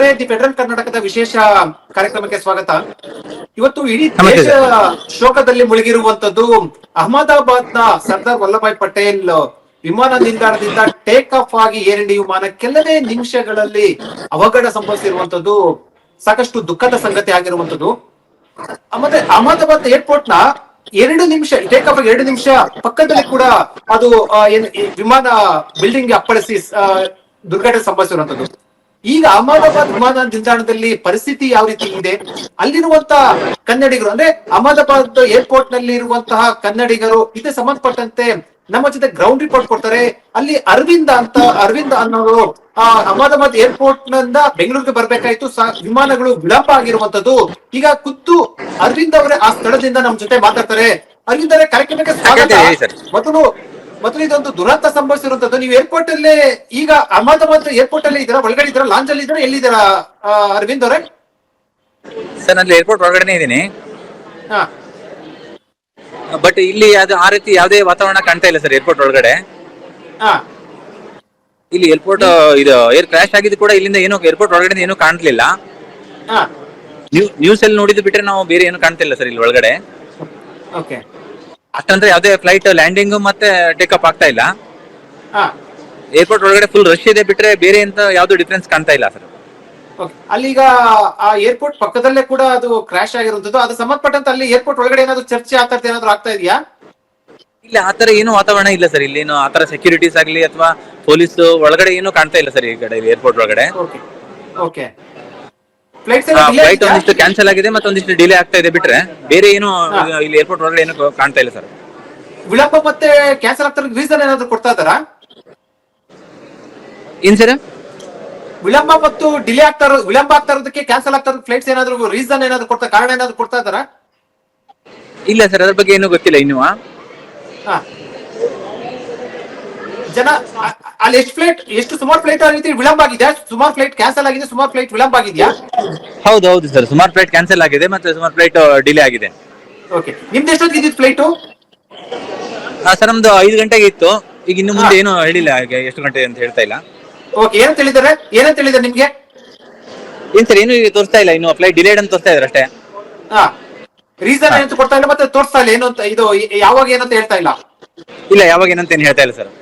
ವೀಕ್ಷಕರೇ, the federal ಕರ್ನಾಟಕದ ವಿಶೇಷ ಕಾರ್ಯಕ್ರಮಕ್ಕೆ ಸ್ವಾಗತ. ಇವತ್ತು ಇಡೀ ನಮಸ್ತೆ ದೇಶ ಸರ್. ಶೋಕದಲ್ಲಿ ಮುಳುಗಿರುವಂತದ್ದು ಅಹಮದಾಬಾದ್ನ ಸರ್ದಾರ್ ವಲ್ಲಭಾಯ್ ಪಟೇಲ್ ವಿಮಾನ ನಿಲ್ದಾಣದಿಂದ ಟೇಕ್ ಆಫ್ ಆಗಿ ಏರ್ ಇಂಡಿಯಾ ವಿಮಾನ ಕೆಲವೇ ನಿಮಿಷಗಳಲ್ಲಿ ಅವಘಡ ಸಂಭವಿಸಿರುವಂತದ್ದು ಸಾಕಷ್ಟು ದುಃಖದ ಸಂಗತಿ ಆಗಿರುವಂತದ್ದು. ಮತ್ತೆ ಅಹಮದಾಬಾದ್ ಏರ್ಪೋರ್ಟ್ ನ 2 ನಿಮಿಷ ಟೇಕ್ ಆಫ್ 2 ನಿಮಿಷ ಪಕ್ಕದಲ್ಲಿ ಕೂಡ ಅದು ವಿಮಾನ ಬಿಲ್ಡಿಂಗ್ ಗೆ ಅಪ್ಪಳಿಸಿ ದುರ್ಘಟನೆ ಸಂಭವಿಸಿರುವಂತದ್ದು. ಈಗ ಅಹಮದಾಬಾದ್ ವಿಮಾನ ನಿಲ್ದಾಣದಲ್ಲಿ ಪರಿಸ್ಥಿತಿ ಯಾವ ರೀತಿ ಇದೆ, ಅಲ್ಲಿರುವಂತ ಕನ್ನಡಿಗರು ಅಂದ್ರೆ ಅಹಮದಾಬಾದ್ ಏರ್ಪೋರ್ಟ್ ನಲ್ಲಿ ಇರುವಂತಹ ಕನ್ನಡಿಗರು ಇದಕ್ಕೆ ಸಂಬಂಧಪಟ್ಟಂತೆ ನಮ್ಮ ಜೊತೆ ಗ್ರೌಂಡ್ ರಿಪೋರ್ಟ್ ಕೊಡ್ತಾರೆ. ಅಲ್ಲಿ ಅರವಿಂದ್ ಅನ್ನೋರು ಅಹಮದಾಬಾದ್ ಏರ್ಪೋರ್ಟ್ ನಿಂದ ಬೆಂಗಳೂರಿಗೆ ಬರ್ಬೇಕಾಯ್ತು, ವಿಮಾನಗಳು ವಿಳಂಬ ಆಗಿರುವಂತದ್ದು. ಈಗ ಖುದ್ದು ಅರವಿಂದ್ ಅವರೇ ಆ ಸ್ಥಳದಿಂದ ನಮ್ಮ ಜೊತೆ ಮಾತಾಡ್ತಾರೆ. ಅರವಿಂದ್ ಅವರೇ, ಕಾರ್ಯಕ್ರಮಕ್ಕೆ ಸ್ವಾಗತ. ಮೊದಲು ಇದೊಂದು ದುರಂತ ಸಂಭವಿಸಿರುವಂತದ್ದು. ನೀವು ಏರ್ಪೋರ್ಟ್ ಅಲ್ಲೇ ಈಗ ಅಹಮದಾಬಾದ್ ಏರ್ಪೋರ್ಟ್ ಅಲ್ಲೇ ಇದ್ದೀರಾ, ಒಳಗಡೆ ಇದ್ದೀರಾ, ಲಾಂಜ್ ಅಲ್ಲಿ ಇದ್ದೀರಾ, ಎಲ್ಲಿದ್ದೀರಾ ಅರವಿಂದ್ ಅವರೇ? ಸರ್, ನಾನು ಏರ್ಪೋರ್ಟ್ ಒಳಗಡೆ ಇದ್ದೀನಿ. ಹಾ, ಬಟ್ ಇಲ್ಲಿ ಅದು ಆ ರೀತಿ ಯಾವುದೇ ವಾತಾವರಣ ಕಾಣ್ತಾ ಇಲ್ಲ ಸರ್ ಏರ್ಪೋರ್ಟ್ ಒಳಗಡೆ. ಹಾ. ಇಲ್ಲಿ ಏರ್ಪೋರ್ಟ್ ಇದು ಏರ್ ಕ್ರಾಶ್ ಆಗಿದ್ದು ಕೂಡ ಇಲ್ಲಿಂದ ಏನೋ ಏರ್ಪೋರ್ಟ್ ಒಳಗಡೆ ಏನೂ ಕಾಣ್ಲಿಲ್ಲ. ಹಾ. ನ್ಯೂಸ್ ಅಲ್ಲಿ ನೋಡಿದ್ದು ಬಿಟ್ರೆ ನಾವು ಬೇರೆ ಏನು ಕಾಣ್ತಿಲ್ಲ ಸರ್ ಇಲ್ಲಿ ಒಳಗಡೆ. ಓಕೆ. ಅಷ್ಟಂದ್ರೆ ಯಾವುದೇ ಫ್ಲೈಟ್ ಲ್ಯಾಂಡಿಂಗ್ ಮತ್ತೆ ಟೇಕಪ್ ಆಗ್ತಾ ಇಲ್ಲ. ಹಾ. ಏರ್ಪೋರ್ಟ್ ಒಳಗಡೆ ಫುಲ್ ರಶ್ ಇದೆ ಬಿಟ್ರೆ ಬೇರೆ ಅಂತ ಯಾವ್ದು ಡಿಫ್ರೆನ್ಸ್ ಕಾಣ್ತಾ ಇಲ್ಲ ಸರ್. ಅಲ್ಲೀಗ ಆ ಏರ್ಪೋರ್ಟ್ ಪಕ್ಕದಲ್ಲೇ ಕೂಡ ಅದು ಕ್ರಾಶ್ ಆಗಿರುವಂತದ್ದು. ಅದು ಸಂಬಂಧಪಟ್ಟಂತ ಅಲ್ಲಿ ಏರ್ಪೋರ್ಟ್ ಒಳಗಡೆ ಏನಾದ್ರು ಚರ್ಚೆ ಏನಾದ್ರು ಆಗ್ತಾ ಇದೆಯಾ? ಇಲ್ಲ, ಆತರ ಏನು ವಾತಾವರಣ ಇಲ್ಲ ಸರ್. ಇಲ್ಲಿ ಏನು ಆತರ ಸೆಕ್ಯೂರಿಟೀಸ್ ಆಗ್ಲಿ ಅಥವಾ ಪೊಲೀಸ್ ಒಳಗಡೆ ಏನು ಕಾಣ್ತಾ ಇಲ್ಲ ಸರ್ ಈ ಕಡೆ ಏರ್ಪೋರ್ಟ್ ಒಳಗಡೆ. ಓಕೆ. ಫ್ಲೈಟ್ ಒಂದಿಷ್ಟು ಕ್ಯಾನ್ಸಲ್ ಆಗಿದೆ ಮತ್ತೆ ಒಂದಿಷ್ಟು ಡಿಲೇ ಆಗ್ತಾ ಇದೆ ಬಿಟ್ರೆ ಬೇರೆ ಏನು ಇಲ್ಲಿ ಏರ್ಪೋರ್ಟ್ ಒಳಗಡೆ ಏನು ಕಾಣ್ತಾ ಇಲ್ಲ ಸರ್. ವಿಳಂಬ ಮತ್ತೆ ಕ್ಯಾನ್ಸಲ್ ಆಗ್ತಾ ರೀಸನ್ ಏನಾದ್ರು ಕೊಡ್ತಾ ಇದಾರಾ? ಏನ್ ಸರ್? ವಿಳಂಬ ಮತ್ತು ವಿಳಂಬ ಆಗ್ತಾ ಇರೋದಕ್ಕೆ, ಕ್ಯಾನ್ಸಲ್ ಆಗ್ತಾ ಇರೋದಕ್ಕೆ ಫ್ಲೈಟ್ಸ್ ಏನಾದ್ರು ರೀಸನ್ ಏನಾದ್ರು ಕಾರಣ ಏನಾದ್ರು ಕೊಡ್ತಾ ಇದಾರಾ? ಇಲ್ಲ ಸರ್, ಅದ್ರ ಬಗ್ಗೆ ಏನು ಗೊತ್ತಿಲ್ಲ ಇನ್ನು. ಜನ ಅಲ್ಲಿ ಸುಮಾರು ಫ್ಲೈಟ್ ಆ ರೀತಿ ವಿಳಂಬ ಆಗಿದೆಯಾ? ಸುಮಾರು ಫ್ಲೈಟ್ ಕ್ಯಾನ್ಸಲ್ ಆಗಿದೆ, ಸುಮಾರು ಫ್ಲೈಟ್ ವಿಳಂಬ ಆಗಿದೆಯಾ? ಹೌದು ಸರ್, ಸುಮಾರು ಫ್ಲೈಟ್ ಕ್ಯಾನ್ಸಲ್ ಆಗಿದೆ ಮತ್ತೆ ಸುಮಾರು ಫ್ಲೈಟ್ ಡಿಲೇ ಆಗಿದೆ. ಓಕೆ. ನಿಮ್ದು ಎಷ್ಟೊತ್ತಿಗೆ ಇದ್ದಿದ್ದು ಫ್ಲೈಟು? ಸರ್, ನಮ್ದು 5 ಗಂಟೆಗೆ ಇತ್ತು. ಈಗ ಇನ್ನು ಮುಂದೆ ಏನು ಹೇಳಿಲ್ಲ ಎಷ್ಟು ಗಂಟೆ ಅಂತ ಹೇಳ್ತಾ ಇಲ್ಲ. ಓಕೆ. ಏನಂತ ಹೇಳಿದಾರೆ ನಿಮ್ಗೆ? ಏನ್ ಸರ್, ಏನು ತೋರಿಸ್ತಾ ಇಲ್ಲ, ಇನ್ನು ಫ್ಲೈಟ್ ಡಿಲೇಡ್ ಅಂತ ತೋರಿಸ್ತಾ ಇದಾರೆ ಅಷ್ಟೇ. ರೀಸನ್ ಏನಂತ ಕೊಡ್ತಾ ಇಲ್ಲ, ಮತ್ತೆ ತೋರಿಸ್ತಾ ಇಲ್ಲ ಏನು ಅಂತ, ಇದು ಯಾವಾಗ ಏನಂತ ಹೇಳ್ತಾ ಇಲ್ಲ. ಇಲ್ಲ, ಯಾವಾಗ ಏನಂತ ಏನು ಹೇಳ್ತಾ ಇಲ್ಲ ಸರ್.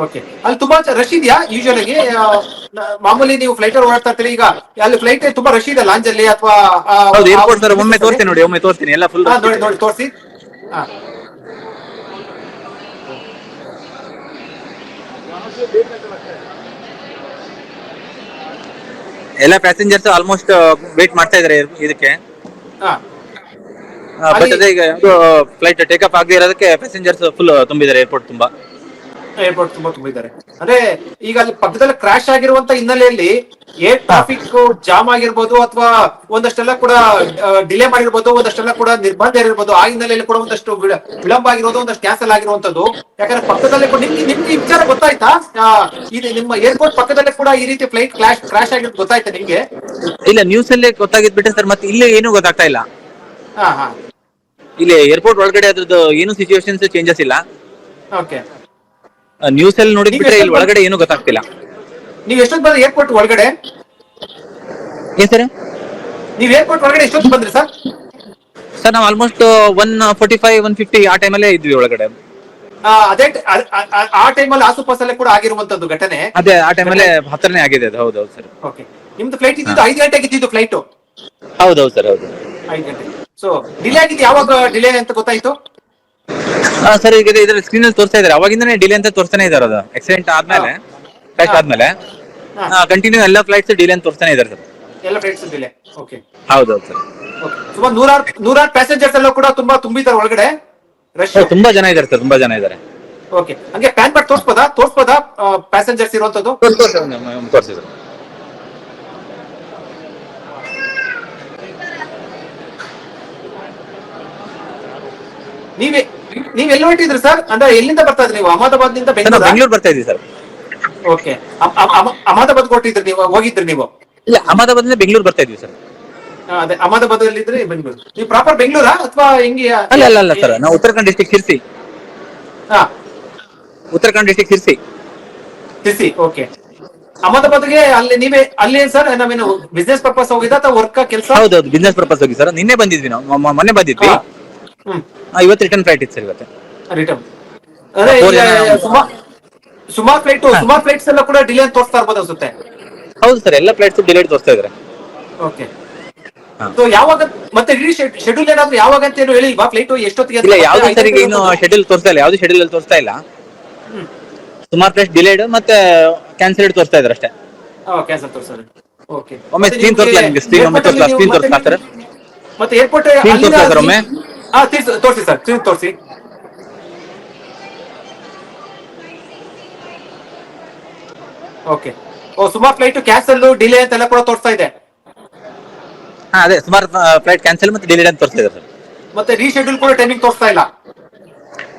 ಓಕೆ. ಅಲ್ಲಿ ತುಂಬಾ ರಶ್ ಇದೆಯಾ? ಯೂಶುವಲಿ ಮಾಮೂಲಿ ನೀವು ಫ್ಲೈಟ್ ಅಲ್ಲಿ ಓಡಾಡ್ತಾ ಇರ್ತೀರಿ, ಈಗ ಅಲ್ಲಿ ಫ್ಲೈಟ್ ತುಂಬಾ ರಶ್ ಇದೆ ಲಾಂಜ್ ಅಲ್ಲಿ ಅಥವಾ? ಹೌದು, ಏರ್ಪೋರ್ಟ್ ಸರ್. ಒಮ್ಮೆ ತೋರಿಸ್ತೀನಿ ನೋಡಿ, ಒಮ್ಮೆ ತೋರಿಸ್ತೀನಿ ಎಲ್ಲ ಫುಲ್. ನೋಡಿ ತೋರಿಸಿ. ಎಲ್ಲ ಪ್ಯಾಸೆಂಜರ್ಸ್ ಆಲ್ಮೋಸ್ಟ್ ವೇಟ್ ಮಾಡ್ತಾ ಇದಾರೆ ಇದಕ್ಕೆ. ಬಟ್ ಅದೇ ಈಗ ಫ್ಲೈಟ್ ಟೇಕಪ್ ಆಗದೆ ಇರೋದಕ್ಕೆ ಪ್ಯಾಸೆಂಜರ್ಸ್ ಫುಲ್ ತುಂಬಿದ್ದಾರೆ ಏರ್ಪೋರ್ಟ್ ತುಂಬಾ ತುಂಬಿದ್ದಾರೆ. ಅಂದ್ರೆ ಈಗ ಅಲ್ಲಿ ಪಕ್ಕದಲ್ಲಿ ಕ್ರಾಶ್ ಆಗಿರುವಂತ ಹಿನ್ನೆಲೆಯಲ್ಲಿ ಏರ್ ಟ್ರಾಫಿಕ್ ಜಾಮ್ ಆಗಿರ್ಬೋದು ಅಥವಾ ಒಂದಷ್ಟೆಲ್ಲ ಕೂಡ ಡಿಲೇ ಮಾಡಿರ್ಬೋದು, ಒಂದಷ್ಟೆಲ್ಲ ಕೂಡ ನಿರ್ಬಂಧ ಇರ್ಬೋದು. ಆ ಹಿನ್ನೆಲೆಯಲ್ಲಿ ಕೂಡ ಒಂದಷ್ಟು ವಿಳಂಬ ಆಗಿರೋದು, ಒಂದಷ್ಟು ಕ್ಯಾನ್ಸಲ್ ಆಗಿರುವಂತದ್ದು. ಯಾಕಂದ್ರೆ ಪಕ್ಕದಲ್ಲೇ ನಿಮ್ಗೆ ವಿಚಾರ ಗೊತ್ತಾಯ್ತಾ? ಇದು ನಿಮ್ಮ ಏರ್ಪೋರ್ಟ್ ಪಕ್ಕದಲ್ಲೇ ಕೂಡ ಈ ರೀತಿ ಫ್ಲೈಟ್ ಕ್ರಾಶ್ ಆಗಿರೋದು ಗೊತ್ತಾಯ್ತಾ ನಿಮ್ಗೆ? ಇಲ್ಲ, ನ್ಯೂಸ್ ಅಲ್ಲೇ ಗೊತ್ತಾಗಿದ್ ಬಿಟ್ಟೆ ಸರ್. ಮತ್ತೆ ಇಲ್ಲಿ ಏನು ಗೊತ್ತಾಗ್ತಾ ಇಲ್ಲ. ಇಲ್ಲಿ ಏರ್ಪೋರ್ಟ್ ಒಳಗಡೆ ಅದ್ರದ್ದು ಏನು ಸಿಚುವೇಶನ್ಸ್ ಚೇಂಜಸ್ ಇಲ್ಲ. ಓಕೆ. ನ್ಯೂಸ್ ಅಲ್ಲಿ ನೋಡಿದ್ಬಿಟ್ರೆ ಇಲ್ಲಿ ಒಳಗಡೆ ಏನು ಗೊತ್ತಾಗ್ತಿಲ್ಲ. ನೀವು ಎಷ್ಟೊತ್ತು ಬಂದ್ರಿ ಏರ್ಪೋರ್ಟ್ ಒಳಗಡೆ? ಏನ್ ಸರ್? ನೀವು ಏರ್ಪೋರ್ಟ್ ಒಳಗಡೆ ಎಷ್ಟೊತ್ತು ಬಂದ್ರಿ ಸರ್? ಸರ್, ನಾವು ಆಲ್ಮೋಸ್ಟ್ 1:45 1:50 ಆ ಟೈಮಲ್ಲೇ ಇದ್ವಿ ಒಳಗಡೆ. ಅದೇ ಆ ಟೈಮಲ್ಲಿ ಆಸುಪಾಸಲ್ಲೇ ಕೂಡ ಆಗಿರುವಂತದ್ದು ಘಟನೆ. ಅದೇ ಆ ಟೈಮಲ್ಲೇ ಹತ್ರನೇ ಆಗಿದೆ ಅದು. ಹೌದೌದು ಸರ್. ಓಕೆ. ನಿಮ್ದು ಫ್ಲೈಟ್ ಇದ್ದಿದ್ದು 5 ಗಂಟೆಗೆ ಇದ್ದಿದ್ದು ಫ್ಲೈಟ್? ಹೌದೌದು ಸರ್, ಹೌದು. 5 ಗಂಟೆ. ಸೊ ಡಿಲೇ ಆಗಿದ್ದು ಯಾವಾಗ ಡಿಲೇ ಅಂತ ಗೊತ್ತಾಯ್ತು? ಸರ್, ಈಗ ಇದ್ರ ಸ್ಕ್ರೀನ್ ಅಲ್ಲಿ ತೋರಿಸ್ತಾ ಇದಾರೆ, ಅವಾಗಿಂದನೇ ಡಿಲೇ ಅಂತ ತೋರಿಸ್ತಾನೆ ಇದಾರೆ. ಅದು ಆಕ್ಸಿಡೆಂಟ್ ಆದ್ಮೇಲೆ, ಕ್ರಾಶ್ ಆದ್ಮೇಲೆ ಕಂಟಿನ್ಯೂ ಎಲ್ಲ ಫ್ಲೈಟ್ಸ್ ಡಿಲೇ ಅಂತ ತೋರಿಸ್ತಾನೆ ಇದಾರೆ ಸರ್. ಎಲ್ಲ ಫ್ಲೈಟ್ಸ್ ಡಿಲೇ. ಓಕೆ. ಹೌದೌದು ಸರ್. ಸುಮಾರು ನೂರಾರು ಪ್ಯಾಸೆಂಜರ್ಸ್ ಎಲ್ಲ ಕೂಡ ತುಂಬಿದ್ದಾರೆ ಒಳಗಡೆ. ರಶ್ ತುಂಬಾ ಜನ ಇದಾರೆ ಸರ್, ತುಂಬಾ ಜನ ಇದಾರೆ. ಓಕೆ. ಹಂಗೆ ಪ್ಯಾನ್ ಮಾಡಿ ತೋರಿಸ್ಬೋದಾ ಪ್ಯಾಸೆಂಜರ್ಸ್ ಇರುವಂತದ್ದು? ತೋರಿಸಿ ಸರ್. ನೀವ್ ಎಲ್ಲಿ ಹೊರಟಿದ್ರಿ ಸರ್? ಅಂದ್ರೆ ಎಲ್ಲಿಂದ ಬರ್ತಾ ಇದ್ರಿ ನೀವು? ಅಹಮದಾಬಾದ್ ನಿಂದ ಬೆಂಗಳೂರು ಬರ್ತಾ ಇದ್ದೀವಿ ಸರ್. ಓಕೆ. ಅಹಮದಾಬಾದ್ ಹೋಗಿದ್ರಿ ನೀವು? ಇಲ್ಲ, ಅಹಮದಾಬಾದ್ ನಿಂದ ಬೆಂಗಳೂರು ಬರ್ತಾ ಇದೀವಿ ಸರ್. ಅದೇ ಅಹಮದಾಬಾದ್ ಅಲ್ಲಿ ಇದ್ರಿ, ಬೆಂಗಳೂರು. ನೀವು ಪ್ರಾಪರ್ ಬೆಂಗಳೂರಾ ಅಥವಾ ಹೆಂಗೆ? ಅಲ್ಲ ಸರ್, ನಾವು Uttarakhand district Sirsi. Uttarakhand district Sirsi. Okay. ಅಹಮದಾಬಾದ್ಗೆ ಅಲ್ಲಿ ನೀವೇ ಅಲ್ಲಿ ಸರ್ ನಾವೇನು ಬಿಸ್ನೆಸ್ ಪರ್ಪಸ್ ಹೋಗಿದ್ದ ಅಥವಾ ವರ್ಕ್ ಕೆಲಸ? ಹೌದೌದು, ಬಿಸ್ನೆಸ್ ಪರ್ಪಸ್ ಹೋಗಿ ಸರ್. ನಿನ್ನೆ ಬಂದಿದ್ವಿ ನಾವು, ಮೊನ್ನೆ ಬಂದಿದ್ವಿ. ಹ್ಮ್. ಇವತ್ತು ರಿಟರ್ನ್ ಫ್ಲೈಟ್ ಇತ್ತು ಸರ್ ಇವತ್ತು. ರಿಟರ್ನ್ ಅದೇ 4 ಈಗ ಜನ. ಸುಮಾರು ಫ್ಲೈಟ್ಸ್ ಎಲ್ಲ ಕೂಡ ಡಿಲೇ ಅಂತ ತೋರಿಸ್ತಾ ಇರ್ಬೋದು ಅನ್ಸುತ್ತೆ. ಹೌದು ಸರ್, ಎಲ್ಲ ಫ್ಲೈಟ್ಸ್ ಡಿಲೇಡ್ ತೋರಿಸ್ತಾ ಇದಾರೆ. ಓಕೆ. ಸೊ ಯಾವಾಗ ಮತ್ತೆ ಶೆಡ್ಯೂಲ್ ಏನಾದ್ರು ಯಾವಾಗ ಅಂತ ಏನು ಹೇಳಿಲ್ವಾ? ಫ್ಲೈಟ್ ಎಷ್ಟೊತ್ತಿಗೆ ಅಂತ? ಇಲ್ಲ, ಮತ್ತೆ ಯಾವ್ದು ಸರಿಗೆ identity ಇನ್ನು ಇರುವಂತದ್ದು? ಶೆಡ್ಯೂಲ್ ತೋರಿಸ್ತಾ ಇಲ್ಲ, ಯಾವ್ದು ಶೆಡ್ಯೂಲ್ ಅಲ್ಲಿ ತೋರಿಸ್ತಾ ಇಲ್ಲ. ಹ್ಮ್. ಸುಮಾರು ಫ್ಲೈಟ್ ಡಿಲೇಡ್ ಮತ್ತೆ ಕ್ಯಾನ್ಸಲ್ಡ್ ತೋರಿಸ್ತಾ ಇದಾರೆ ಅಷ್ಟೇ. ಕ್ಯಾನ್ಸಲ್ ತೋರಿಸ್ತಾರೆ. ಓಕೆ. ಒಮ್ಮೆ ಮತ್ತೆ ಸ್ಕ್ರೀನ್ ತೋರಿಸಲಾ ನಿಮ್ಗೆ? ಸ್ಕ್ರೀನ್ ಒಮ್ಮೆ ತೋರಿಸಲಾ? ಸ್ಕ್ರೀನ್ ತೋರಿಸಲಾ ಸರ್? ಮತ್ತೆ ಏರ್ಪೋರ್ಟ್ ಸ್ಕ್ರೀನ್ ಅಲ್ಲಿನ ತೋರಿಸಲಾ ಸರ್ ಒಮ್ಮೆ? ತೋರಿಸಿ ಸರ್, ಸ್ಕ್ರೀನ್ ತೋರಿಸಿ. ಓಕೆ. ಸುಮಾರು ಫ್ಲೈಟ್ ಕ್ಯಾನ್ಸಲ್, ಡಿಲೇ ಅಂತೆಲ್ಲ ಕೂಡ ತೋರಿಸ್ತಾ ಇದೆ. ಅದೇ ಸುಮಾರು ಫ್ಲೈಟ್ ಕ್ಯಾನ್ಸಲ್ ಮತ್ತೆ ಡಿಲೇಡ್ ಅಂತ ತೋರಿಸ್ತಾ ಇದಾರೆ ಸರ್. ಮತ್ತೆ ರೀಶೆಡ್ಯೂಲ್ ಕೂಡ ಟೈಮಿಂಗ್ ತೋರಿಸ್ತಾ ಇಲ್ಲ.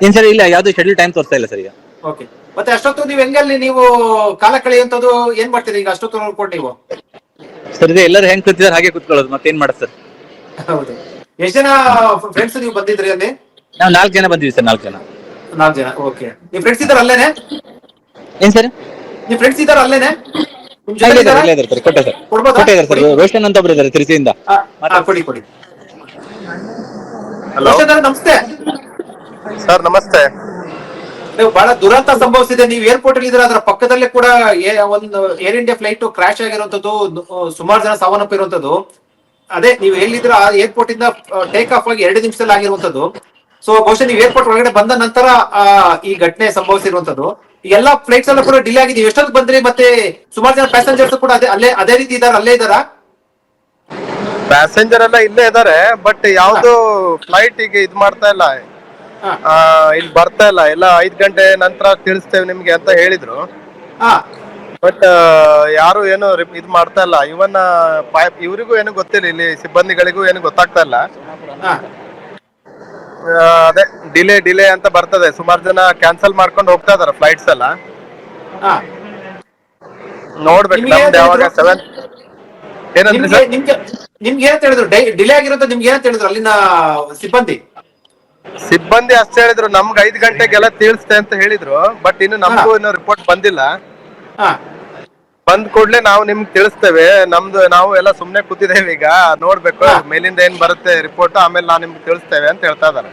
ಏನ್ ಸರ್? ಇಲ್ಲ, ಯಾವ್ದು ಶೆಡ್ಯೂಲ್ ಟೈಮ್ ತೋರಿಸ್ತಾ ಇಲ್ಲ ಸರ್ ಈಗ. ಓಕೆ. ಮತ್ತೆ ಅಷ್ಟೊತ್ತು ನೀವು ಹೆಂಗಲ್ಲಿ ನೀವು ಕಾಲ ಕಳೆಯುವಂತದ್ದು ಏನ್ ಮಾಡ್ತೀರಿ ಈಗ ಅಷ್ಟೊತ್ತು ನೋಡ್ಕೊಂಡು ನೀವು? ಸರ್ ಇದೆ, ಎಲ್ಲರೂ ಹೆಂಗ್ ಕೂತಿದಾರೆ ಹಾಗೆ ಕೂತ್ಕೊಳ್ಳೋದು, ಮತ್ತೇನ್ ಮಾಡೋದು ಸರ್. ಹೌದು. ಎಷ್ಟು ಜನ ಫ್ರೆಂಡ್ಸ್ ನೀವು ಬಂದಿದ್ರಿ ಅಲ್ಲಿ? ನಾವು 4 ಜನ ಬಂದಿದ್ವಿ ಸರ್, 4 ಜನ. 4 ಜನ. ಓಕೆ. ನಿಮ್ ಫ್ರೆಂಡ್ಸ್ ಇದಾರೆ ಅಲ್ಲೇನೆ? ಏನ್ ಸರ್? ನಿಮ್ ಫ್ರೆಂಡ್ಸ್ ಇದಾರೆ ಅಲ್ಲೇನೆ? ನಿಮ್ ಜೊತೆ ಇಲ್ಲೇ ಇದಾರಾ? ಇದ್ದಾರೆ ಸರ್, ಕೊಟ್ಟೆ ಸರ್. ಕೊಡ್ಬೋದಾ? ಕೊಟ್ಟಿದ್ದಾರೆ ಸರ್. ಕೊಡಿ. ರೋಷನ್ ಅಂತ ಒಬ್ರು ಇದ್ದಾರೆ ತಿರುಚಿಯಿಂದ. ಕೊಡಿ ಕೊಡಿ. ಹಲೋ ರೋಷನ್ ಅವ್ರೆ, ನಮಸ್ತೆ. ಸರ್, ನಮಸ್ತೆ. ನೀವು ಬಹಳ ದುರಂತ ಸಂಭವಿಸಿದೆ. ನೀವು ಏರ್ಪೋರ್ಟ್ ಅಲ್ಲಿ ಇದ್ರೆ ಅದರ ಪಕ್ಕದಲ್ಲೇ ಕೂಡ ಒಂದು ಏರ್ ಇಂಡಿಯಾ ಫ್ಲೈಟ್ ಕ್ರಾಶ್ ಆಗಿರುವಂತದ್ದು, ಸುಮಾರು ಜನ ಸಾವನ್ನಪ್ಪಿರುವಂತದ್ದು. ಅದೇ ನೀವು ಎಲ್ಲಿದ್ರೆ ಆ ಏರ್ಪೋರ್ಟ್ ಇಂದ ಟೇಕ್ ಆಫ್ ಆಗಿ 2 ನಿಮಿಷದಲ್ಲಿ ಆಗಿರುವಂತದ್ದು. ಸೊ ಬಹುಶಃ ನೀವು ಏರ್ಪೋರ್ಟ್ ಒಳಗಡೆ ಬಂದ ನಂತರ ಈ ಘಟನೆ ಸಂಭವಿಸಿರುವಂತದ್ದು. ಈ ಎಲ್ಲಾ ಫ್ಲೈಟ್ಸ್ ಎಲ್ಲ ಕೂಡ ಡಿಲೇ ಆಗಿದೆ. ಎಷ್ಟೊತ್ತು ಬಂದ್ರಿ? ಮತ್ತೆ ಸುಮಾರು ಜನ ಪ್ಯಾಸೆಂಜರ್ಸ್ ಕೂಡ ಅದೇ ರೀತಿ ಇದಾರೆ, ಅಲ್ಲೇ ಇದಾರಾ? ಪ್ಯಾಸೆಂಜರ್ ಎಲ್ಲ ಇಲ್ಲೇ ಇದಾರೆ, ಬಟ್ ಯಾವ್ದು ಫ್ಲೈಟ್ ಈಗ ಇದ್ ಮಾಡ್ತಾ ಇಲ್ಲ, ಹಾ. ಇಲ್ಲಿ ಬರ್ತಾ ಇಲ್ಲ. ಎಲ್ಲ 5 ಗಂಟೆ ನಂತರ ತಿಳಿಸ್ತೇವೆ ನಿಮ್ಗೆ ಅಂತ ಹೇಳಿದ್ರು. ಹಾ. ಬಟ್ ಯಾರು ಏನು ಇದ್ ಮಾಡ್ತಾ ಇಲ್ಲ. ಇವನ್ ಇವ್ರಿಗೂ ಏನು ಗೊತ್ತಿಲ್ಲ, ಇಲ್ಲಿ ಸಿಬ್ಬಂದಿಗಳಿಗೂ ಏನು ಗೊತ್ತಾಗ್ತಾ ಇಲ್ಲ. ಹಾ. ಅದೇ ಡಿಲೇ ಅಂತ ಬರ್ತದೆ. ಸುಮಾರು ಜನ ಕ್ಯಾನ್ಸಲ್ ಮಾಡ್ಕೊಂಡು ಹೋಗ್ತಾ ಇದಾರೆ ಫ್ಲೈಟ್ಸ್ ಎಲ್ಲ. ಹಾ. ನೋಡ್ಬೇಕು ನಿಮ್ಗೆ ನಮ್ದು ಯಾವಾಗ ಹೇಳಿದ್ರು? 7 ಏನಂದ್ರಿ ನಿಮ್ಗೆ ಸರ್? ನಿಮ್ಗೆ ಏನಂತ ಹೇಳಿದ್ರು? ಡಿಲೇ ಆಗಿರೋಂತ ನಿಮ್ಗೆ ಏನಂತ ಹೇಳಿದ್ರು ಅಲ್ಲಿನ ಸಿಬ್ಬಂದಿ? ಸಿಬ್ಬಂದಿ ಅಷ್ಟೇ ಹೇಳಿದ್ರು, ನಮ್ಗೆ 5 ಗಂಟೆಗೆಲ್ಲ ತಿಳಿಸ್ತೆ ಅಂತ ಹೇಳಿದ್ರು. ಬಟ್ ಇನ್ನು ನಮಗೂ ಇನ್ನು ರಿಪೋರ್ಟ್ ಬಂದಿಲ್ಲ. ಹಾ. ಬಂದ್ ಕೂಡ್ಲೆ ನಾವು ನಿಮ್ಗೆ ತಿಳಿಸ್ತೇವೆ. ನಾವು ಎಲ್ಲ ಸುಮ್ನೆ ಕೂತಿದ್ದೇವೆ ಈಗ. ನೋಡ್ಬೇಕು ಮೇಲಿಂದ ಏನ್ ಬರುತ್ತೆ ರಿಪೋರ್ಟ್, ಆಮೇಲೆ ನಾವು ನಿಮ್ಗೆ ತಿಳಿಸ್ತೇವೆ ಅಂತ ಹೇಳ್ತಾ ಇದಾರೆ.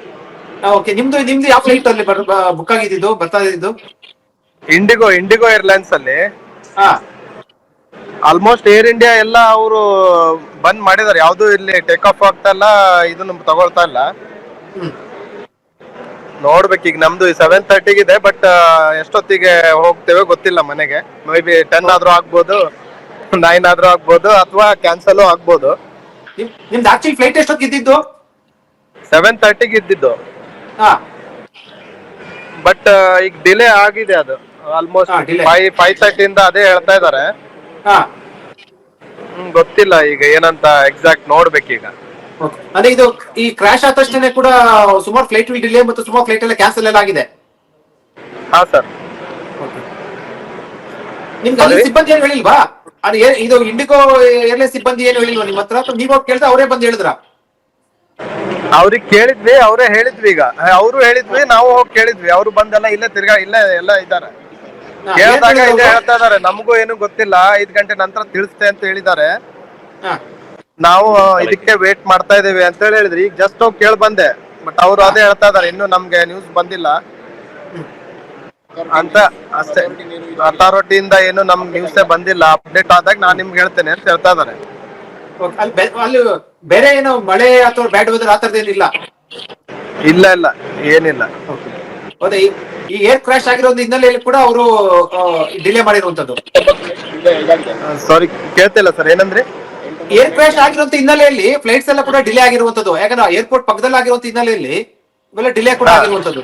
ಓಕೆ. ನಿಮ್ದು ಯಾವ ಫ್ಲೈಟ್ ಅಲ್ಲಿ ಬುಕ್ ಆಗಿದ್ದು, ಬರ್ತಾ ಇದ್ದು? ಇಂಡಿಗೋ ಏರ್ಲೈನ್ಸ್ ಅಲ್ಲಿ. ಹಾ. ಆಲ್ಮೋಸ್ಟ್ ಏರ್ ಇಂಡಿಯಾ ಎಲ್ಲ ಅವರು ಬಂದ್ ಮಾಡಿದಾರೆ. ಯಾವ್ದು ಇಲ್ಲಿ ಟೇಕ್ ಆಫ್ ಆಗ್ತಾ ಇಲ್ಲ, ಇದನ್ನ ತಗೊಳ್ತಾ ಇಲ್ಲ. ಹ್ಮ್. ನೋಡ್ಬೇಕು ಈಗ ನಮ್ದು 7:30 ಇದೆ. ಬಟ್ ಎಷ್ಟೊತ್ತಿಗೆ ಹೋಗ್ತೇವೆ ಗೊತ್ತಿಲ್ಲ ಮನೆಗೆ. ಮೇ ಬಿ 10 ಆದ್ರೂ ಆಗ್ಬೋದು, 9 ಆದ್ರೂ ಆಗ್ಬೋದು, ಅಥವಾ ಕ್ಯಾನ್ಸಲ್ ಆಗ್ಬೋದು. ನಿಮ್ದು ಆಕ್ಚುಲಿ ಫ್ಲೈಟ್ ಎಷ್ಟೊತ್ತಿಗೆ ಇದ್ದಿದ್ದು? 7:30 ಇದ್ದಿದ್ದು. ಹಾ. ಬಟ್ ಈಗ ಡಿಲೇ ಆಗಿದೆ ಅದು. Almost delay. 5:30 ಇಂದ ಅದೇ ಹೇಳ್ತಾ ಇದಾರೆ. ಹಾ. ಗೊತ್ತಿಲ್ಲ ಈಗ ಏನಂತ ಎಕ್ಸಾಕ್ಟ್ ನೋಡ್ಬೇಕೀಗ. ಅದೇ ಇದು ಈ ಕ್ರಾಶ್ ಆದ ತಕ್ಷಣ ಕೂಡ ಸುಮಾರು ಫ್ಲೈಟ್ ಡಿಲೇ ಮತ್ತು ಸುಮಾರು ಫ್ಲೈಟ್ ಎಲ್ಲ ಕ್ಯಾನ್ಸಲ್ ಎಲ್ಲ ಆಗಿದೆ. ಹಾ ಸರ್. ನಿಮ್ಗೆ ಅಲ್ಲಿ ಸಿಬ್ಬಂದಿ ಏನು ಹೇಳಿಲ್ವಾ? ಇದು ಇಂಡಿಗೋ ಏರ್ಲೈನ್ಸ್ ಸಿಬ್ಬಂದಿ ಏನು ಹೇಳಿಲ್ವಾ ನಿಮ್ಮ ಹತ್ರ? ಅಥವಾ ನೀವು ಕೇಳ್ತಾ ಅವರೇ ಬಂದು ಹೇಳಿದ್ರ? ಅವ್ರಿಗೆ ಕೇಳಿದ್ವಿ, ಅವರೇ ಹೇಳಿದ್ವಿ. ಈಗ ಅವರು ಹೇಳಿದ್ವಿ, ನಾವು ಹೋಗಿ ಕೇಳಿದ್ವಿ. ಅವರು ಬಂದೆಲ್ಲ ಇಲ್ಲೇ ತಿರ್ಗಾ ಇಲ್ಲೇ ಎಲ್ಲ ಇದ್ದಾರೆ. ಕೇಳಿದಾಗ ಇಲ್ಲೇ ಹೇಳ್ತಾ ಇದಾರೆ, ನಮಗೂ ಏನು ಗೊತ್ತಿಲ್ಲ, 5 ಗಂಟೆ ನಂತರ ತಿಳಿಸ್ತೆ ಅಂತ ಹೇಳಿದ್ದಾರೆ. ನಾವು ಇದಕ್ಕೆ ವೇಟ್ ಮಾಡ್ತಾ ಇದೀವಿ ಅಂತ ಹೇಳಿದ್ರಿ. ಈಗ ಜಸ್ಟ್ ಹೋಗಿ ಕೇಳಿ ಬಂದೆ. ಬಟ್ ಅವರು ಅದೇ ಹೇಳ್ತಾ ಇದಾರೆ, ಇನ್ನು ನಮ್ಗೆ ನ್ಯೂಸ್ ಬಂದಿಲ್ಲ ಅಂತ ಅಷ್ಟೇ. ಅಥಾರಿಟಿಯಿಂದ ಏನು ನಮ್ಗೆ ನ್ಯೂಸೇ ಬಂದಿಲ್ಲ. ಅಪ್ಡೇಟ್ ಆದಾಗ ನಾನ್ ನಿಮ್ಗೆ ಹೇಳ್ತೇನೆ ಅಂತ ಹೇಳ್ತಾ ಇದಾರೆ. ಅಲ್ಲಿ ಬೇರೆ ಏನೋ ಮಳೆ ಅಥವಾ ಬ್ಯಾಡ್ ವೆದರ್ ಆ ತರದೇನಿಲ್ಲ? ಇಲ್ಲ ಏನಿಲ್ಲ. ಹೌದಾ? ಈ ಏರ್ ಕ್ರಾಶ್ ಆಗಿರೋ ಹಿನ್ನೆಲೆಯಲ್ಲಿ ಕೂಡ ಅವರು ಡಿಲೇ ಮಾಡಿರುವಂತದ್ದು. ಸಾರಿ, ಕೇಳ್ತಿಲ್ಲ ಸರ್, ಏನಂದ್ರಿ? ಏರ್ ಕ್ರಾಶ್ ಆಗಿರುವಂತ ಹಿನ್ನೆಲೆಯಲ್ಲಿ ಫ್ಲೈಟ್ಸ್ ಎಲ್ಲ ಕೂಡ ಡಿಲೇ ಆಗಿರುವಂತದ್ದು. ಯಾಕಂದ್ರೆ ಏರ್ಪೋರ್ಟ್ ಪಕ್ಕದಲ್ಲಿ ಆಗಿರುವಂತ ಹಿನ್ನೆಲೆಯಲ್ಲಿ ಇವೆಲ್ಲ ಡಿಲೇ ಕೂಡ ಆಗಿರುವಂತದ್ದು.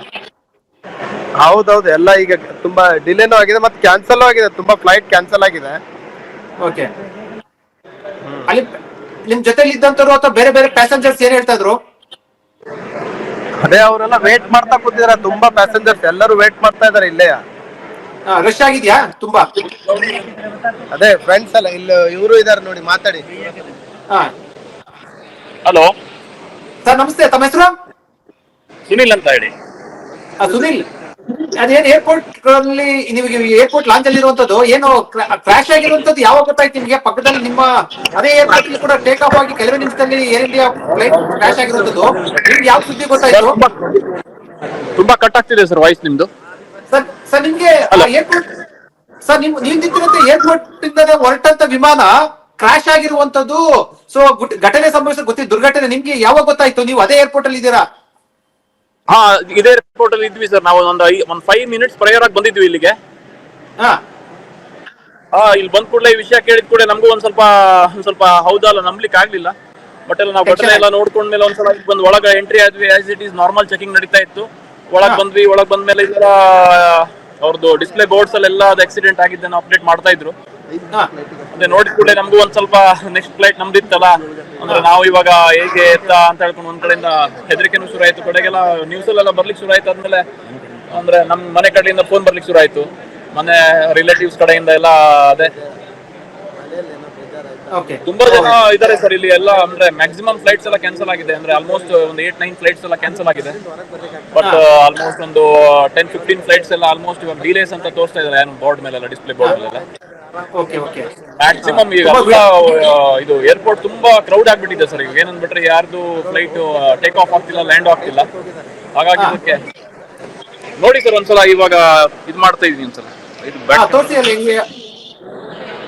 ಹೌದೌದು, ಎಲ್ಲ ಈಗ ತುಂಬಾ ಡಿಲೇನೂ ಆಗಿದೆ ಮತ್ತೆ ಕ್ಯಾನ್ಸಲ್ ಆಗಿದೆ. ತುಂಬಾ ಫ್ಲೈಟ್ ಕ್ಯಾನ್ಸಲ್ ಆಗಿದೆ. ಓಕೆ. ಅಲ್ಲಿ ನಿಮ್ ಜೊತೆಲಿ ಇದ್ದಂತರು ಅಥವಾ ಬೇರೆ ಬೇರೆ ಪ್ಯಾಸೆಂಜರ್ಸ್ ಏನ್ ಹೇಳ್ತಾ ಇದ್ರು? ಅದೇ ಅವರೆಲ್ಲ ವೇಟ್ ಮಾಡ್ತಾ ಕೂತಿದಾರೆ. ತುಂಬಾ ಪ್ಯಾಸೆಂಜರ್ಸ್ ಎಲ್ಲರೂ ವೇಟ್ ಮಾಡ್ತಾ ಇದಾರೆ ಇಲ್ಲೇ. ರಶ್ ಆಗಿದ್ಯಾ ತುಂಬಾ? ಅದೇ ಫ್ರೆಂಡ್ಸ್ ಎಲ್ಲ ಇಲ್ಲಿ ಇವರು ಇದಾರೆ ನೋಡಿ, ಮಾತಾಡಿ. ಹಲೋ ಸರ್, ನಮಸ್ತೆ. ತಮ್ಮ ಹೆಸರು? ಸುನಿಲ್ ಅಂತ ಹೇಳಿ. ಸುನಿಲ್. ಅದೇನ್ ಏರ್ಪೋರ್ಟ್ ಅಲ್ಲಿ ನಿಮಗೆ ಏರ್ಪೋರ್ಟ್ ಲಾಂಚ್ ಅಲ್ಲಿ ಇರುವಂತದ್ದು ಏನು ಕ್ರಾಶ್ ಆಗಿರುವಂತದ್ದು ಯಾವಾಗ ಗೊತ್ತಾಯ್ತು ನಿಮಗೆ? ಪಕ್ಕದಲ್ಲಿ ನಿಮ್ಮ ಅದೇ ಏರ್ಪೋರ್ಟ್ ಅಲ್ಲಿ ಕೂಡ ಟೇಕ್ ಆಫ್ ಆಗಿ ಕೆಲವೇ ನಿಮಿಷದಲ್ಲಿ ಏರ್ ಇಂಡಿಯಾ ಫ್ಲೈಟ್ ಕ್ರಾಶ್ ಆಗಿರುವಂತದ್ದು ನಿಮ್ಗೆ ಯಾವ ಸುದ್ದಿ ಗೊತ್ತಾಯ್ತು? ತುಂಬಾ ಕಟ್ ಆಗ್ತಿದೆ ಸರ್ ವಾಯ್ಸ್ ನಿಮ್ದು. ಸರ್ ನಿಮ್ಗೆ ಏರ್ಪೋರ್ಟ್ ಸರ್ ನೀವು ನಿಂತಿರಂತೆ ಏರ್ಪೋರ್ಟ್ ಇಂದ ಹೊರಟಂತ ವಿಮಾನ ಕ್ರಾಶ್ ಆಗಿರುವಂತದ್ದು, ಸೊ ಘಟನೆ ಸಂಭವಿಸಿದ ಗೊತ್ತಿದ್ದು ದುರ್ಘಟನೆ ನಿಮ್ಗೆ ಯಾವಾಗ ಗೊತ್ತಾಯ್ತು? ನೀವು ಅದೇ ಏರ್ಪೋರ್ಟ್ ಅಲ್ಲಿ ಇದ್ದೀರಾ? ಹಾ, ಇದೇ ಏರ್ಪೋರ್ಟ್ ಅಲ್ಲಿ ಇದ್ವಿ ಸರ್. ನಾವು ಒಂದು 5 ಮಿನಿಟ್ಸ್ ಪ್ರಯರ್ ಆಗಿ ಬಂದಿದ್ವಿ ಇಲ್ಲಿಗೆ. ಇಲ್ಲಿ ಬಂದ್ ಕೂಡಲೇ ಈ ವಿಷಯ ಕೇಳಿದ ಕೂಡ ನಮಗೂ ಒಂದ್ ಸ್ವಲ್ಪ ಹೌದಲ್ಲ ನಂಬ್ಲಿಕ್ಕೆ ಆಗ್ಲಿಲ್ಲ. ಬಟ್ ಎಲ್ಲ ನಾವು ಘಟನೆ ಎಲ್ಲ ನೋಡ್ಕೊಂಡ್ಮೇಲೆ ಒಂದ್ಸಲ ಬಂದ್ ಒಳಗೆ ಎಂಟ್ರಿ ಆದ್ವಿ. As it is normal checking ನಡೀತಾ ಇತ್ತು. ಒಳಗ್ ಬಂದ್ವಿ. ಒಳಗ್ ಬಂದ್ಮೇಲೆ ಇದೆಲ್ಲ ಅವ್ರದ್ದು ಡಿಸ್ಪ್ಲೇ ಬೋರ್ಡ್ಸ್ ಅಲ್ಲೆಲ್ಲ ಅದು ಆಕ್ಸಿಡೆಂಟ್ ಆಗಿದ್ದನ್ನು ಅಪ್ಡೇಟ್ ಮಾಡ್ತಾ ಇದ್ರು. ಅದೇ ನೋಡಿದ ಕೂಡಲೇ ನಮಗೂ ಒಂದ್ ಸ್ವಲ್ಪ ನೆಕ್ಸ್ಟ್ ಫ್ಲೈಟ್ ನಮ್ದಿತ್ತಲ್ಲ, ಅಂದ್ರೆ ನಾವು ಇವಾಗ ಹೇಗೆ ಎತ್ತ ಅಂತ ಹೇಳ್ಕೊಂಡು ಒಂದ್ ಕಡೆಯಿಂದ ಹೆದರಿಕೆನೂ ಶುರು ಆಯ್ತು. ಕಡೆಗೆಲ್ಲ ನ್ಯೂಸ್ ಅಲ್ಲೆಲ್ಲ ಬರ್ಲಿಕ್ಕೆ ಶುರು ಆಯ್ತು. ಆದ್ಮೇಲೆ ಅಂದ್ರೆ ನಮ್ ಮನೆ ಕಡೆಯಿಂದ ಫೋನ್ ಬರ್ಲಿಕ್ಕೆ ಶುರು ಆಯ್ತು. ಮನೆ ರಿಲೇಟಿವ್ಸ್ ಕಡೆಯಿಂದ ಎಲ್ಲ ಅದೇ ತುಂಬಾ ಜನ ಇದಾರೆ ಸರ್ ಇಲ್ಲಿ ಎಲ್ಲ. ಅಂದ್ರೆ ಮ್ಯಾಕ್ಸಿಮಮ್ ಫ್ಲೈಟ್ಸ್ ಎಲ್ಲ ಕ್ಯಾನ್ಸಲ್ ಆಗಿದೆ. ಅಂದ್ರೆ ಆಲ್ಮೋಸ್ಟ್ ಒಂದು 8-9 ಫ್ಲೈಟ್ಸ್ ಎಲ್ಲ ಕ್ಯಾನ್ಸಲ್ ಆಗಿದೆ. ಬಟ್ ಆಲ್ಮೋಸ್ಟ್ ಒಂದು 10-15 ಫ್ಲೈಟ್ಸ್ ಎಲ್ಲ ಆಲ್ಮೋಸ್ಟ್ ಇವಾಗ ಡಿಲೇಸ್ ಅಂತ ತೋರಿಸ್ತಾ ಇದಾರೆ ಬೋರ್ಡ್ ಮೇಲೆಲ್ಲ, ಡಿಸ್ಪ್ಲೇ ಬೋರ್ಡ್ ಮೇಲೆಲ್ಲ. ಮ್ಯಾಕ್ಸಿಮಮ್ ಈಗ ಇದು ಏರ್ಪೋರ್ಟ್ ತುಂಬಾ ಕ್ರೌಡ್ ಆಗ್ಬಿಟ್ಟಿದೆ ಸರ್. ಈಗ ಏನಂದ್ಬಿಟ್ರೆ ಯಾರ್ದು ಫ್ಲೈಟ್ ಟೇಕ್ ಆಫ್ ಆಗ್ತಿಲ್ಲ, ಲ್ಯಾಂಡ್ ಆಗ್ತಿಲ್ಲ. ಹಾಗಾಗಿ ಇದಕ್ಕೆ ನೋಡಿ ಸರ್ ಒಂದ್ಸಲ ಇವಾಗ ಇದು ಮಾಡ್ತಾ ಇದೀನಿ ಒಂದ್ಸಲ. ಇದು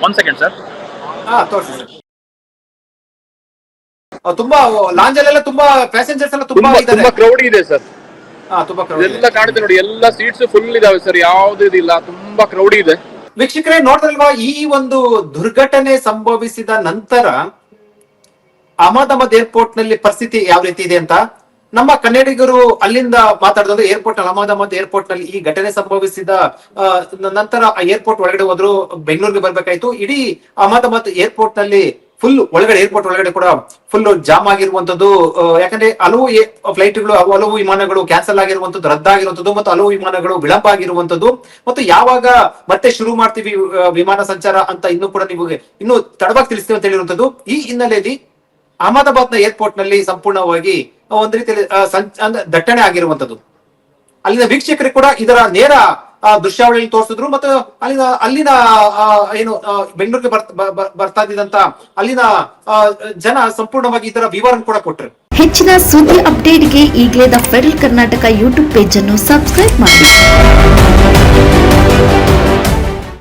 1 ಸೆಕೆಂಡ್ ಸರ್. ತುಂಬಾ ಲಾಂಜ್ ಅಲ್ಲೆಲ್ಲ ತುಂಬಾ ಪ್ಯಾಸೆಂಜರ್ಸ್ ಎಲ್ಲ ತುಂಬಾ ಕ್ರೌಡ್ ಇದೆ ಸರ್. ಎಲ್ಲ ಕಾಣುತ್ತೆ ನೋಡಿ, ಎಲ್ಲ ಸೀಟ್ಸ್ ಫುಲ್ ಇದಾವೆ ಸರ್, ಯಾವ್ದು ಇದಿಲ್ಲ, ತುಂಬಾ ಕ್ರೌಡ್ ಇದೆ. ವೀಕ್ಷಕರೇ ನೋಡಿದ್ರಲ್ವಾ, ಈ ಒಂದು ದುರ್ಘಟನೆ ಸಂಭವಿಸಿದ ನಂತರ ಅಹಮದಾಬಾದ್ ಏರ್ಪೋರ್ಟ್ ನಲ್ಲಿ ಪರಿಸ್ಥಿತಿ ಯಾವ ರೀತಿ ಇದೆ ಅಂತ ನಮ್ಮ ಕನ್ನಡಿಗರು ಅಲ್ಲಿಂದ ಮಾತಾಡಿದ್ರು. ಏರ್ಪೋರ್ಟ್ ಅಹಮದಾಬಾದ್ ಏರ್ಪೋರ್ಟ್ ನಲ್ಲಿ ಈ ಘಟನೆ ಸಂಭವಿಸಿದ ನಂತರ ಆ ಏರ್ಪೋರ್ಟ್ ಒಳಗಡೆ ಹೋದ್ರು, ಬೆಂಗಳೂರಿಗೆ ಬರ್ಬೇಕಾಯ್ತು. ಇಡೀ ಅಹಮದಾಬಾದ್ ಏರ್ಪೋರ್ಟ್ ನಲ್ಲಿ ಫುಲ್ ಒಳಗಡೆ, ಏರ್ಪೋರ್ಟ್ ಒಳಗಡೆ ಕೂಡ ಫುಲ್ ಜಾಮ್ ಆಗಿರುವಂತದ್ದು. ಯಾಕಂದ್ರೆ ಹಲವು ಫ್ಲೈಟ್ಗಳು, ಹಲವು ವಿಮಾನಗಳು ಕ್ಯಾನ್ಸಲ್ ಆಗಿರುವಂತದ್ದು, ರದ್ದಾಗಿರುವಂತದ್ದು ಮತ್ತು ಹಲವು ವಿಮಾನಗಳು ವಿಳಂಬ ಆಗಿರುವಂತದ್ದು. ಮತ್ತು ಯಾವಾಗ ಮತ್ತೆ ಶುರು ಮಾಡ್ತೀವಿ ವಿಮಾನ ಸಂಚಾರ ಅಂತ ಇನ್ನೂ ಕೂಡ ನಿಮಗೆ ಇನ್ನು ತಡವಾಗಿ ತಿಳಿಸ್ತೀವಿ ಅಂತ ಹೇಳಿರುವಂತದ್ದು. ಈ ಹಿನ್ನೆಲೆಯಲ್ಲಿ ಅಹಮದಾಬಾದ್ ನ ಏರ್ಪೋರ್ಟ್ ನಲ್ಲಿ ಸಂಪೂರ್ಣವಾಗಿ ಒಂದ್ ರೀತಿಯಲ್ಲಿ ದಟ್ಟಣೆ ಆಗಿರುವಂತದ್ದು. ಅಲ್ಲಿನ ವೀಕ್ಷಕರಿಗೆ ಕೂಡ ಇದರ ನೇರ ದೃಶ್ಯಾವಳಿಯಲ್ಲಿ ತೋರಿಸಿದ್ರು. ಮತ್ತು ಅಲ್ಲಿನ ಏನು ಬೆಂಗಳೂರಿಗೆ ಬರ್ತಾ ಇದ್ದಂತ ಅಲ್ಲಿನ ಜನ ಸಂಪೂರ್ಣವಾಗಿ ಇದರ ವಿವರ ಕೂಡ ಕೊಟ್ಟರು. ಹೆಚ್ಚಿನ ಸುದ್ದಿ ಅಪ್ಡೇಟ್ಗೆ ಈಗಲೇ the federal Karnataka YouTube page ಅನ್ನು ಸಬ್ಸ್ಕ್ರೈಬ್ ಮಾಡಿ.